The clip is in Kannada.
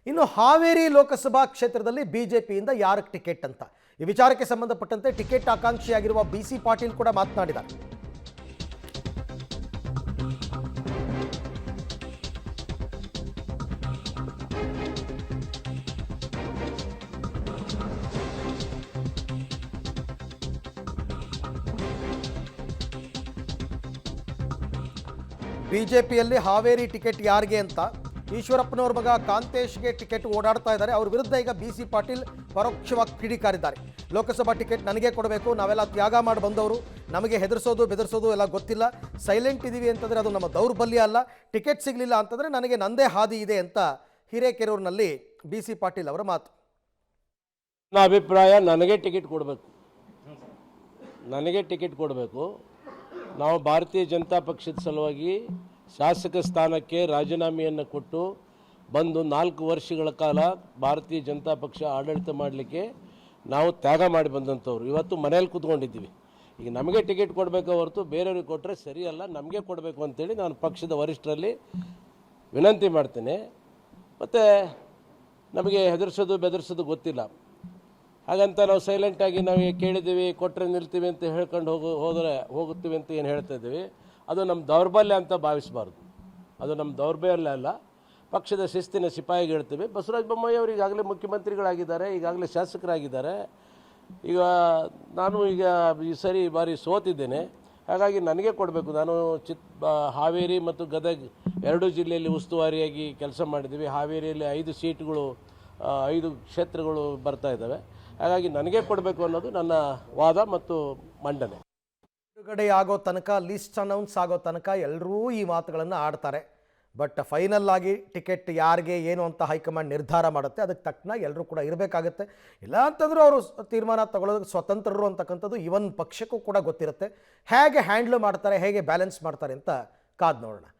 ಇನ್ನು ಹಾವೇರಿ ಲೋಕಸಭಾ ಕ್ಷೇತ್ರದಲ್ಲಿ ಬಿಜೆಪಿಯಿಂದ ಯಾರಿಗೆ ಟಿಕೆಟ್ ಅಂತ ಈ ವಿಚಾರಕ್ಕೆ ಸಂಬಂಧಪಟ್ಟಂತೆ ಟಿಕೆಟ್ ಆಕಾಂಕ್ಷಿಯಾಗಿರುವ ಬಿಸಿ ಪಾಟೀಲ್ ಕೂಡ ಮಾತನಾಡಿದ್ದಾರೆ. ಬಿಜೆಪಿಯಲ್ಲಿ ಹಾವೇರಿ ಟಿಕೆಟ್ ಯಾರಿಗೆ ಅಂತ ಈಶ್ವರಪ್ಪನವ್ರ ಮಗ ಕಾಂತೇಶ್ಗೆ ಟಿಕೆಟ್ ಓಡಾಡ್ತಾ ಇದ್ದಾರೆ. ಅವ್ರ ವಿರುದ್ಧ ಈಗ ಬಿಸಿ ಪಾಟೀಲ್ ಪರೋಕ್ಷವಾಗಿ ಕಿಡಿಕಾರಿದ್ದಾರೆ. ಲೋಕಸಭಾ ಟಿಕೆಟ್ ನನಗೆ ಕೊಡಬೇಕು, ನಾವೆಲ್ಲ ತ್ಯಾಗ ಮಾಡಿ ಬಂದವರು, ನಮಗೆ ಹೆದರ್ಸೋದು ಬೆದರ್ಸೋದು ಎಲ್ಲ ಗೊತ್ತಿಲ್ಲ, ಸೈಲೆಂಟ್ ಇದ್ದೀವಿ ಅಂತಂದರೆ ಅದು ನಮ್ಮ ದೌರ್ಬಲ್ಯ ಅಲ್ಲ, ಟಿಕೆಟ್ ಸಿಗಲಿಲ್ಲ ಅಂತಂದರೆ ನನಗೆ ನಂದೇ ಹಾದಿ ಇದೆ ಅಂತ ಹಿರೇಕೆರೂರಿನಲ್ಲಿ ಬಿಸಿ ಪಾಟೀಲ್ ಅವರ ಮಾತು. ನನ್ನ ಅಭಿಪ್ರಾಯ ನನಗೆ ಟಿಕೆಟ್ ಕೊಡಬೇಕು, ನನಗೆ ಟಿಕೆಟ್ ಕೊಡಬೇಕು. ನಾವು ಭಾರತೀಯ ಜನತಾ ಪಕ್ಷದ ಸಲುವಾಗಿ ಶಾಸಕ ಸ್ಥಾನಕ್ಕೆ ರಾಜೀನಾಮೆಯನ್ನು ಕೊಟ್ಟು ಬಂದು 4 ವರ್ಷಗಳ ಕಾಲ ಭಾರತೀಯ ಜನತಾ ಪಕ್ಷ ಆಡಳಿತ ಮಾಡಲಿಕ್ಕೆ ನಾವು ತ್ಯಾಗ ಮಾಡಿ ಬಂದಂಥವ್ರು. ಇವತ್ತು ಮನೇಲಿ ಕೂತ್ಕೊಂಡಿದ್ದೀವಿ. ಈಗ ನಮಗೆ ಟಿಕೆಟ್ ಕೊಡಬೇಕು ಹೊರತು ಬೇರೆಯವ್ರಿಗೆ ಕೊಟ್ಟರೆ ಸರಿಯಲ್ಲ, ನಮಗೆ ಕೊಡಬೇಕು ಅಂತೇಳಿ ನಾನು ಪಕ್ಷದ ವರಿಷ್ಠರಲ್ಲಿ ವಿನಂತಿ ಮಾಡ್ತೇನೆ. ಮತ್ತು ನಮಗೆ ಹೆದರ್ಸೋದು ಬೆದರ್ಸೋದು ಗೊತ್ತಿಲ್ಲ, ಹಾಗಂತ ನಾವು ಸೈಲೆಂಟಾಗಿ ನಾವು ಕೇಳಿದ್ದೀವಿ ಕೊಟ್ಟರೆ ನಿಲ್ತೀವಿ ಅಂತ ಹೇಳ್ಕೊಂಡು ಹೋಗುತ್ತೀವಿ ಅಂತ ಏನು ಹೇಳ್ತಾ ಇದ್ದೀವಿ, ಅದು ನಮ್ಮ ದೌರ್ಬಲ್ಯ ಅಂತ ಭಾವಿಸಬಾರ್ದು. ಅದು ನಮ್ಮ ದೌರ್ಬಲ್ಯ ಅಲ್ಲ, ಪಕ್ಷದ ಶಿಸ್ತಿನ ಸಿಪಾಯಿಗೆ ಹೇಳ್ತೀವಿ. ಬಸವರಾಜ ಬೊಮ್ಮಾಯಿ ಅವರು ಈಗಾಗಲೇ ಮುಖ್ಯಮಂತ್ರಿಗಳಾಗಿದ್ದಾರೆ, ಈಗಾಗಲೇ ಶಾಸಕರಾಗಿದ್ದಾರೆ. ಈಗ ನಾನು ಈಗ ಈ ಬಾರಿ ಸೋತಿದ್ದೇನೆ, ಹಾಗಾಗಿ ನನಗೆ ಕೊಡಬೇಕು. ನಾನು ಹಾವೇರಿ ಮತ್ತು ಗದಗ 2 ಜಿಲ್ಲೆಯಲ್ಲಿ ಉಸ್ತುವಾರಿಯಾಗಿ ಕೆಲಸ ಮಾಡಿದ್ದೀವಿ. ಹಾವೇರಿಯಲ್ಲಿ 5 ಸೀಟ್ಗಳು 5 ಕ್ಷೇತ್ರಗಳು ಬರ್ತಾ ಇದ್ದಾವೆ, ಹಾಗಾಗಿ ನನಗೆ ಕೊಡಬೇಕು ಅನ್ನೋದು ನನ್ನ ವಾದ ಮತ್ತು ಮಂಡನೆ. ಬಿಡುಗಡೆ ಆಗೋ ತನಕ, ಲಿಸ್ಟ್ ಅನೌನ್ಸ್ ಆಗೋ ತನಕ ಎಲ್ಲರೂ ಈ ಮಾತುಗಳನ್ನು ಆಡ್ತಾರೆ. ಬಟ್ ಫೈನಲ್ ಆಗಿ ಟಿಕೆಟ್ ಯಾರಿಗೆ ಏನು ಅಂತ ಹೈಕಮಾಂಡ್ ನಿರ್ಧಾರ ಮಾಡುತ್ತೆ, ಅದಕ್ಕೆ ತಕ್ಕನಾಗಿ ಎಲ್ಲರೂ ಕೂಡ ಇರಬೇಕಾಗತ್ತೆ. ಇಲ್ಲ ಅಂತಂದ್ರೂ ಅವರು ತೀರ್ಮಾನ ತಗೊಳ್ಳೋದಕ್ಕೆ ಸ್ವತಂತ್ರರು ಅಂತಕ್ಕಂಥದ್ದು ಇವನ್ ಪಕ್ಷಕ್ಕೂ ಕೂಡ ಗೊತ್ತಿರುತ್ತೆ. ಹೇಗೆ ಹ್ಯಾಂಡ್ಲ್ ಮಾಡ್ತಾರೆ, ಹೇಗೆ ಬ್ಯಾಲೆನ್ಸ್ ಮಾಡ್ತಾರೆ ಅಂತ ಕಾದು ನೋಡೋಣ.